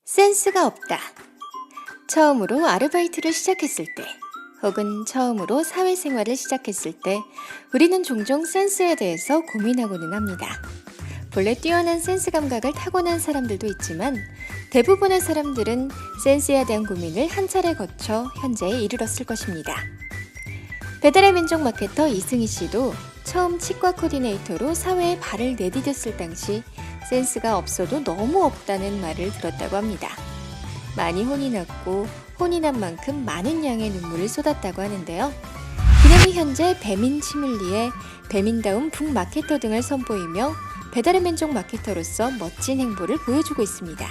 센스가 없다. 처음으로 아르바이트를 시작했을 때, 혹은 처음으로 사회생활을 시작했을 때, 우리는 종종 센스에 대해서 고민하고는 합니다. 본래 뛰어난 센스 감각을 타고난 사람들도 있지만, 대부분의 사람들은 센스에 대한 고민을 한 차례 거쳐 현재에 이르렀을 것입니다. 배달의 민족 마케터 이승희 씨도 처음 치과 코디네이터로 사회에 발을 내디뎠을 당시 센스가 없어도 너무 없다는 말을 들었다고 합니다. 많이 혼이 났고 혼이 난 만큼 많은 양의 눈물을 쏟았다고 하는데요. 그녀는 현재 배민 치밀리에 배민다운 북마케터 등을 선보이며 배달의 민족 마케터로서 멋진 행보를 보여주고 있습니다.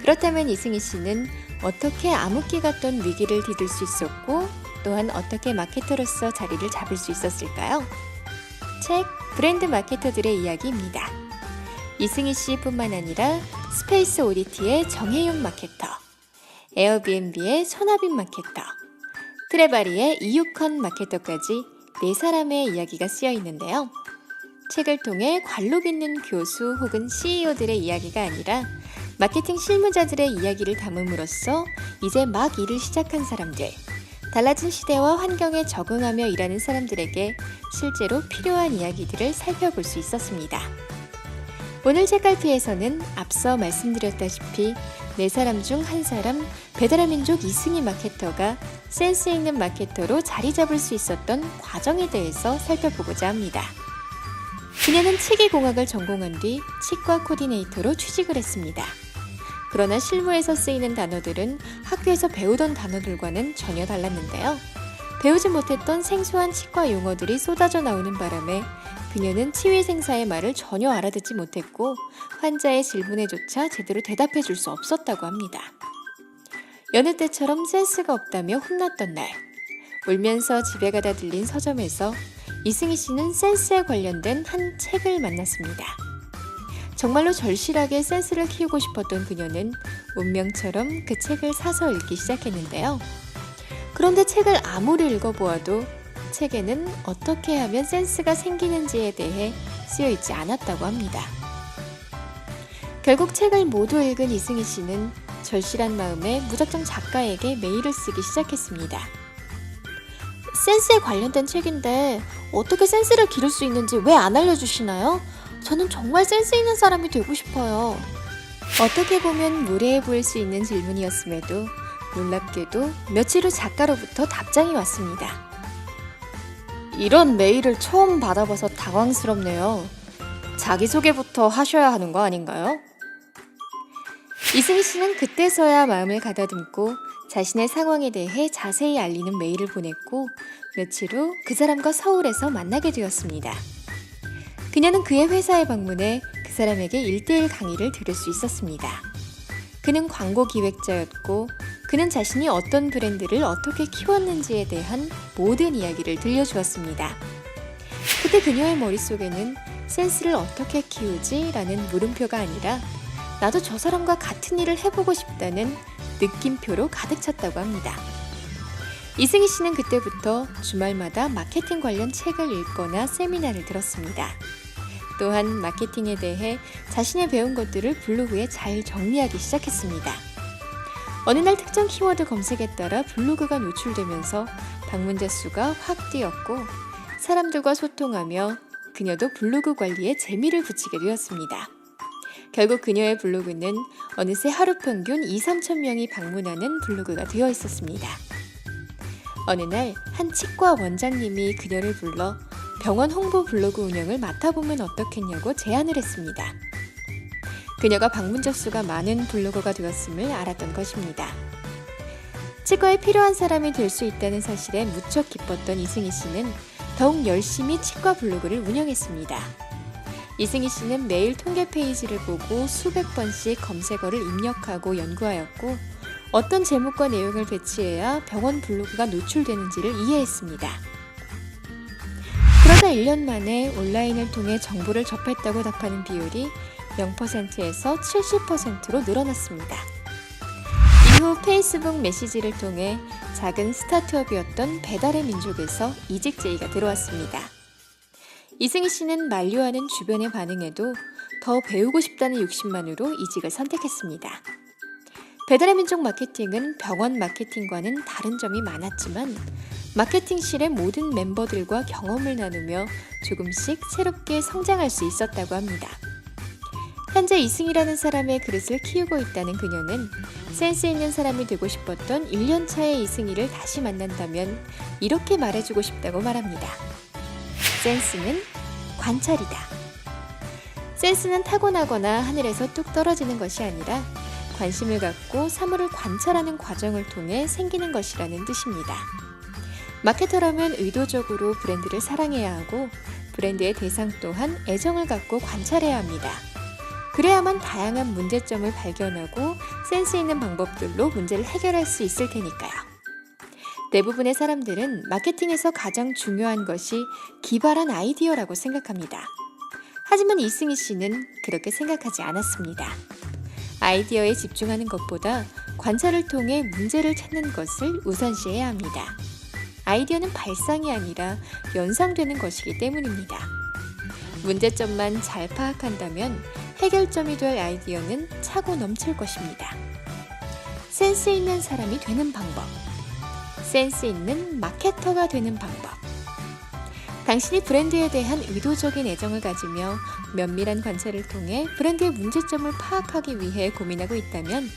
그렇다면 이승희 씨는 어떻게 암흑기 같던 위기를 디딜 수 있었고 또한 어떻게 마케터로서 자리를 잡을 수 있었을까요? 책 브랜드 마케터들의 이야기입니다. 이승희 씨뿐만 아니라 스페이스 오디티의 정혜윤 마케터, 에어비앤비의 손아빈 마케터, 트레바리의 이유컨 마케터까지 네 사람의 이야기가 쓰여 있는데요. 책을 통해 관록 있는 교수 혹은 CEO들의 이야기가 아니라 마케팅 실무자들의 이야기를 담음으로써 이제 막 일을 시작한 사람들, 달라진 시대와 환경에 적응하며 일하는 사람들에게 실제로 필요한 이야기들을 살펴볼 수 있었습니다. 오늘 책갈피에서는 앞서 말씀드렸다시피 네 사람 중 한 사람 배달의 민족 이승희 마케터가 센스 있는 마케터로 자리 잡을 수 있었던 과정에 대해서 살펴보고자 합니다. 그녀는 치기공학을 전공한 뒤 치과 코디네이터로 취직을 했습니다. 그러나 실무에서 쓰이는 단어들은 학교에서 배우던 단어들과는 전혀 달랐는데요. 배우지 못했던 생소한 치과 용어들이 쏟아져 나오는 바람에 그녀는 치위생사의 말을 전혀 알아듣지 못했고 환자의 질문에조차 제대로 대답해 줄 수 없었다고 합니다. 여느 때처럼 센스가 없다며 혼났던 날, 울면서 집에 가다 들린 서점에서 이승희 씨는 센스에 관련된 한 책을 만났습니다. 정말로 절실하게 센스를 키우고 싶었던 그녀는 운명처럼 그 책을 사서 읽기 시작했는데요. 그런데 책을 아무리 읽어보아도 책에는 어떻게 하면 센스가 생기는지에 대해 쓰여있지 않았다고 합니다. 결국 책을 모두 읽은 이승희 씨는 절실한 마음에 무작정 작가에게 메일을 쓰기 시작했습니다. 센스에 관련된 책인데 어떻게 센스를 기를 수 있는지 왜 안 알려주시나요? 저는 정말 센스 있는 사람이 되고 싶어요. 어떻게 보면 무례해 보일 수 있는 질문이었음에도 놀랍게도 며칠 후 작가로부터 답장이 왔습니다. 이런 메일을 처음 받아봐서 당황스럽네요. 자기소개부터 하셔야 하는 거 아닌가요? 이승희 씨는 그때서야 마음을 가다듬고 자신의 상황에 대해 자세히 알리는 메일을 보냈고 며칠 후 그 사람과 서울에서 만나게 되었습니다. 그녀는 그의 회사에 방문해 그 사람에게 1:1 강의를 들을 수 있었습니다. 그는 광고 기획자였고 그는 자신이 어떤 브랜드를 어떻게 키웠는지에 대한 모든 이야기를 들려주었습니다. 그때 그녀의 머릿속에는 센스를 어떻게 키우지? 라는 물음표가 아니라 나도 저 사람과 같은 일을 해보고 싶다는 느낌표로 가득 찼다고 합니다. 이승희 씨는 그때부터 주말마다 마케팅 관련 책을 읽거나 세미나를 들었습니다. 또한 마케팅에 대해 자신이 배운 것들을 블로그에 잘 정리하기 시작했습니다. 어느 날 특정 키워드 검색에 따라 블로그가 노출되면서 방문자 수가 확 뛰었고 사람들과 소통하며 그녀도 블로그 관리에 재미를 붙이게 되었습니다. 결국 그녀의 블로그는 어느새 하루 평균 2-3천 명이 방문하는 블로그가 되어 있었습니다. 어느 날 한 치과 원장님이 그녀를 불러 병원 홍보 블로그 운영을 맡아보면 어떻겠냐고 제안을 했습니다. 그녀가 방문자 수가 많은 블로거가 되었음을 알았던 것입니다. 치과에 필요한 사람이 될 수 있다는 사실에 무척 기뻤던 이승희 씨는 더욱 열심히 치과 블로그를 운영했습니다. 이승희 씨는 매일 통계 페이지를 보고 수백 번씩 검색어를 입력하고 연구하였고 어떤 제목과 내용을 배치해야 병원 블로그가 노출되는지를 이해했습니다. 그러다 1년 만에 온라인을 통해 정보를 접했다고 답하는 비율이 0%에서 70%로 늘어났습니다. 이후 페이스북 메시지를 통해 작은 스타트업이었던 배달의 민족에서 이직 제의가 들어왔습니다. 이승희 씨는 만류하는 주변의 반응에도 더 배우고 싶다는 욕심만으로 이직을 선택했습니다. 배달의 민족 마케팅은 병원 마케팅과는 다른 점이 많았지만 마케팅실의 모든 멤버들과 경험을 나누며 조금씩 새롭게 성장할 수 있었다고 합니다. 현재 이승이라는 사람의 그릇을 키우고 있다는 그녀는 센스 있는 사람이 되고 싶었던 1년차의 이승이를 다시 만난다면 이렇게 말해주고 싶다고 말합니다. 센스는 관찰이다. 센스는 타고나거나 하늘에서 뚝 떨어지는 것이 아니라 관심을 갖고 사물을 관찰하는 과정을 통해 생기는 것이라는 뜻입니다. 마케터라면 의도적으로 브랜드를 사랑해야 하고 브랜드의 대상 또한 애정을 갖고 관찰해야 합니다. 그래야만 다양한 문제점을 발견하고 센스 있는 방법들로 문제를 해결할 수 있을 테니까요. 대부분의 사람들은 마케팅에서 가장 중요한 것이 기발한 아이디어라고 생각합니다. 하지만 이승희 씨는 그렇게 생각하지 않았습니다. 아이디어에 집중하는 것보다 관찰을 통해 문제를 찾는 것을 우선시해야 합니다. 아이디어는 발상이 아니라 연상되는 것이기 때문입니다. 문제점만 잘 파악한다면 해결점이 될 아이디어는 차고 넘칠 것입니다. 센스 있는 사람이 되는 방법. 센스 있는 마케터가 되는 방법. 당신이 브랜드에 대한 의도적인 애정을 가지며 면밀한 관찰을 통해 브랜드의 문제점을 파악하기 위해 고민하고 있다면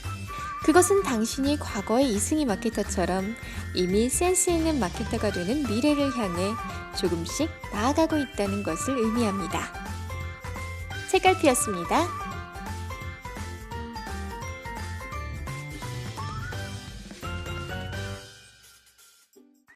그것은 당신이 과거의 이승희 마케터처럼 이미 센스 있는 마케터가 되는 미래를 향해 조금씩 나아가고 있다는 것을 의미합니다. 책갈피였습니다.